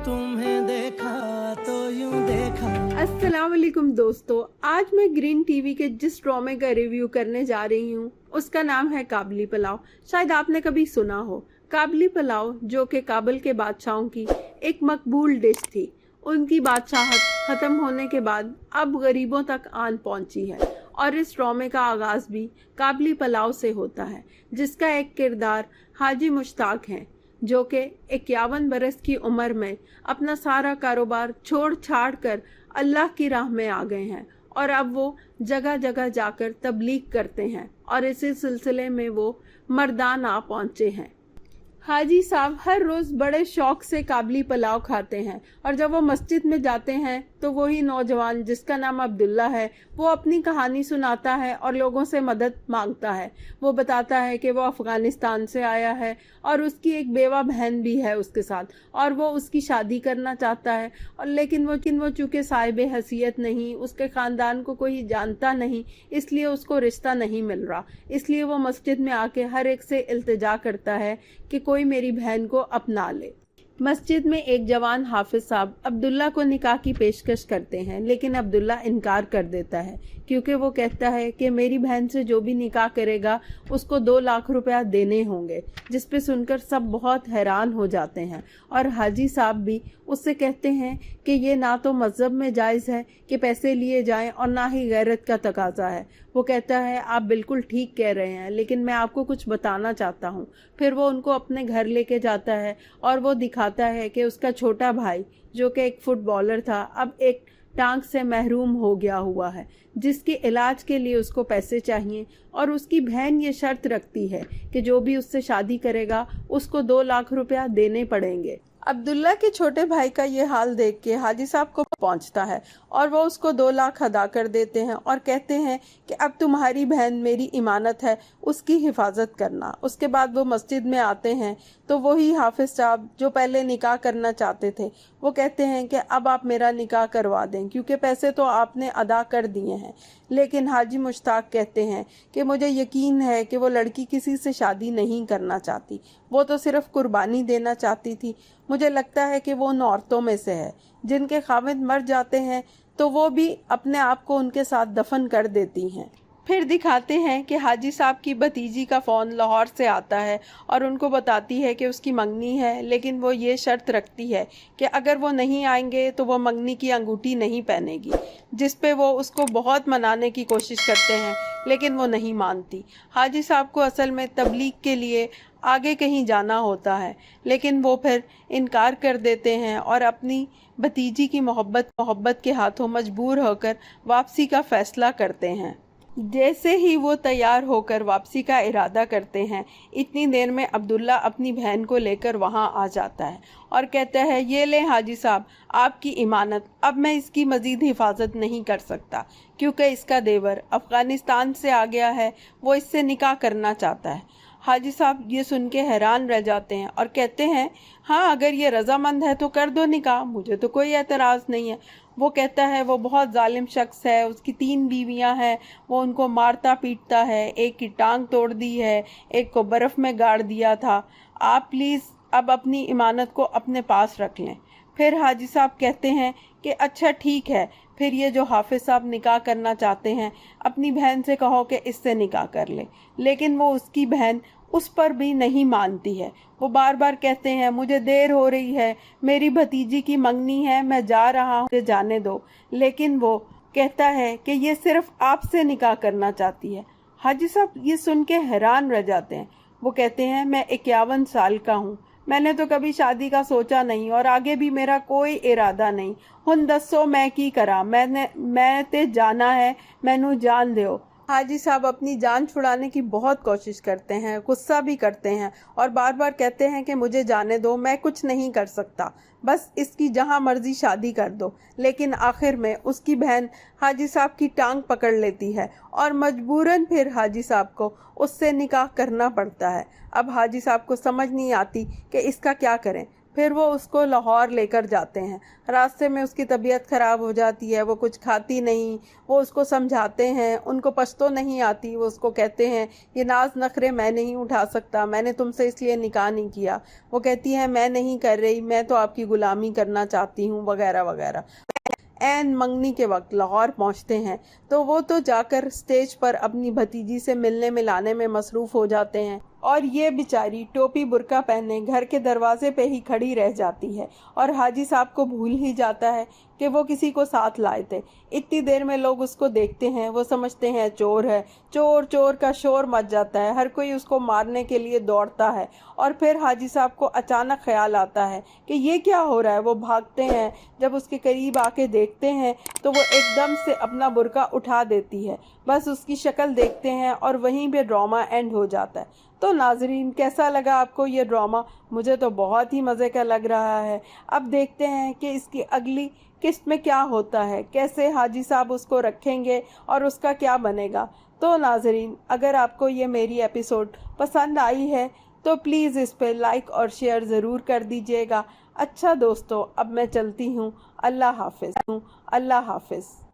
तुम्हें देखा तो यूं देखा। अस्सलाम वालेकुम दोस्तों, आज मैं ग्रीन टीवी के जिस ड्रामे का रिव्यू करने जा रही हूँ उसका नाम है काबली पुलाव। शायद आपने कभी सुना हो। काबली पुलाव जो कि काबुल के बादशाहों की एक मकबूल डिश थी, उनकी बादशाहत ख़त्म होने के बाद अब गरीबों तक आन पहुंची है। और इस ड्रामे का आगाज़ भी काबली पुलाव से होता है, जिसका एक किरदार हाजी मुश्ताक है, जो कि 51 बरस की उम्र में अपना सारा कारोबार छोड़ छाड़ कर अल्लाह की राह में आ गए हैं और अब वो जगह जगह जाकर तबलीग करते हैं और इसी सिलसिले में वो मर्दान आ पहुंचे हैं। हाजी साहब हर रोज़ बड़े शौक से काबली पुलाव खाते हैं और जब वो मस्जिद में जाते हैं तो वही नौजवान जिसका नाम अब्दुल्ला है वो अपनी कहानी सुनाता है और लोगों से मदद मांगता है। वो बताता है कि वो अफ़गानिस्तान से आया है और उसकी एक बेवा बहन भी है उसके साथ और वो उसकी शादी करना चाहता है, और लेकिन वो चूँकि साहिब हैसियत नहीं, उसके ख़ानदान को कोई जानता नहीं, इसलिए उसको रिश्ता नहीं मिल रहा। इसलिए वो मस्जिद में आके हर एक से इल्तिजा करता है कि कोई मेरी बहन को अपना ले। मस्जिद में एक जवान हाफिज साहब अब्दुल्ला को निकाह की पेशकश करते हैं, लेकिन अब्दुल्ला इनकार कर देता है क्योंकि वो कहता है कि मेरी बहन से जो भी निकाह करेगा उसको 2 लाख रुपया देने होंगे, जिस पे सुनकर सब बहुत हैरान हो जाते हैं। और हाजी साहब भी उससे कहते हैं कि ये ना तो मज़हब में जायज़ है कि पैसे लिए जाएं और ना ही गैरत का तकाजा है। वो कहता है आप बिल्कुल ठीक कह रहे हैं, लेकिन मैं आपको कुछ बताना चाहता हूँ। फिर वो उनको अपने घर लेके जाता है और वो दिखाता है कि उसका छोटा भाई जो कि एक फुटबॉलर था अब एक टांग से महरूम हो गया हुआ है, जिसके इलाज के लिए उसको पैसे चाहिए और उसकी बहन ये शर्त रखती है कि जो भी उससे शादी करेगा उसको 2 लाख रुपया देने पड़ेंगे। अब्दुल्ला के छोटे भाई का ये हाल देख के हाजी साहब को पहुंचता है और वो उसको 2 लाख अदा कर देते हैं और कहते हैं कि अब तुम्हारी बहन मेरी इमानत है, उसकी हिफाजत करना। उसके बाद वो मस्जिद में आते हैं तो वही हाफिज साहब जो पहले निकाह करना चाहते थे वो कहते हैं कि अब आप मेरा निकाह करवा दें क्योंकि पैसे तो आपने अदा कर दिए हैं। लेकिन हाजी मुश्ताक कहते हैं कि मुझे यकीन है कि वो लड़की किसी से शादी नहीं करना चाहती, वो तो सिर्फ कुर्बानी देना चाहती थी। मुझे लगता है कि वो उन औरतों में से है जिनके खाविंद मर जाते हैं तो वो भी अपने आप को उनके साथ दफन कर देती हैं। फिर दिखाते हैं कि हाजी साहब की भतीजी का फ़ोन लाहौर से आता है और उनको बताती है कि उसकी मंगनी है, लेकिन वो ये शर्त रखती है कि अगर वो नहीं आएंगे तो वो मंगनी की अंगूठी नहीं पहनेगी, जिस पे वो उसको बहुत मनाने की कोशिश करते हैं लेकिन वो नहीं मानती। हाजी साहब को असल में तबलीग के लिए आगे कहीं जाना होता है, लेकिन वो फिर इनकार कर देते हैं और अपनी भतीजी की मोहब्बत के हाथों मजबूर होकर वापसी का फ़ैसला करते हैं। जैसे ही वो तैयार होकर वापसी का इरादा करते हैं, इतनी देर में अब्दुल्ला अपनी बहन को लेकर वहाँ आ जाता है और कहता है ये लें हाजी साहब आपकी इमानत, अब मैं इसकी मज़ीद हिफाजत नहीं कर सकता क्योंकि इसका देवर अफ़गानिस्तान से आ गया है, वो इससे निकाह करना चाहता है। हाजी साहब ये सुन के हैरान रह जाते हैं और कहते हैं हाँ अगर ये रजामंद है तो कर दो निकाह, मुझे तो कोई एतराज़ नहीं है। वो कहता है वो बहुत जालिम शख्स है, उसकी 3 बीवियां हैं, वो उनको मारता पीटता है, एक की टांग तोड़ दी है, एक को बर्फ़ में गाड़ दिया था। आप प्लीज़ अब अपनी इमानत को अपने पास रख लें। फिर हाजी साहब कहते हैं कि अच्छा ठीक है, फिर ये जो हाफिज साहब निकाह करना चाहते हैं अपनी बहन से कहो कि इससे निकाह कर ले, लेकिन वो उसकी बहन उस पर भी नहीं मानती है। वो बार बार कहते हैं मुझे देर हो रही है, मेरी भतीजी की मंगनी है, मैं जा रहा हूँ, जाने दो। लेकिन वो कहता है कि ये सिर्फ आपसे निकाह करना चाहती है। हाजी साहब ये सुन के हैरान रह जाते हैं। वो कहते हैं मैं 51 साल का हूँ, मैंने तो कभी शादी का सोचा नहीं और आगे भी मेरा कोई इरादा नहीं। हुन दसो मैं की करा, मैं ते जाना है, मैनू जान दो। हाजी साहब अपनी जान छुड़ाने की बहुत कोशिश करते हैं, गुस्सा भी करते हैं और बार बार कहते हैं कि मुझे जाने दो, मैं कुछ नहीं कर सकता, बस इसकी जहां मर्जी शादी कर दो। लेकिन आखिर में उसकी बहन हाजी साहब की टांग पकड़ लेती है और मजबूरन फिर हाजी साहब को उससे निकाह करना पड़ता है। अब हाजी साहब को समझ नहीं आती कि इसका क्या करें। फिर वो उसको लाहौर लेकर जाते हैं। रास्ते में उसकी तबीयत ख़राब हो जाती है, वो कुछ खाती नहीं। वो उसको समझाते हैं, उनको पश्तो नहीं आती। वो उसको कहते हैं ये नाज नखरे मैं नहीं उठा सकता, मैंने तुमसे इसलिए निकाह नहीं किया। वो कहती है मैं नहीं कर रही, मैं तो आपकी ग़ुलामी करना चाहती हूँ, वगैरह वगैरह। एन मंगनी के वक्त लाहौर पहुंचते हैं तो वो तो जाकर स्टेज पर अपनी भतीजी से मिलने मिलाने में मसरूफ़ हो जाते हैं, और ये बेचारी टोपी बुर्का पहने घर के दरवाजे पे ही खड़ी रह जाती है और हाजी साहब को भूल ही जाता है कि वो किसी को साथ लाए थे। इतनी देर में लोग उसको देखते हैं, वो समझते हैं चोर है। चोर चोर का शोर मच जाता है, हर कोई उसको मारने के लिए दौड़ता है। और फिर हाजी साहब को अचानक ख्याल आता है कि ये क्या हो रहा है। वो भागते हैं, जब उसके करीब आके देखते हैं तो वो एकदम से अपना बुर्का उठा देती है। बस उसकी शक्ल देखते हैं और वहीं पे ड्रामा एंड हो जाता है। तो नाजरीन, कैसा लगा आपको ये ड्रामा? मुझे तो बहुत ही मज़े का लग रहा है। अब देखते हैं कि इसकी अगली किस्त में क्या होता है, कैसे हाजी साहब उसको रखेंगे और उसका क्या बनेगा। तो नाजरीन, अगर आपको ये मेरी एपिसोड पसंद आई है तो प्लीज़ इस पर लाइक और शेयर ज़रूर कर दीजिएगा। अच्छा दोस्तों, अब मैं चलती हूँ। अल्लाह हाफिज़।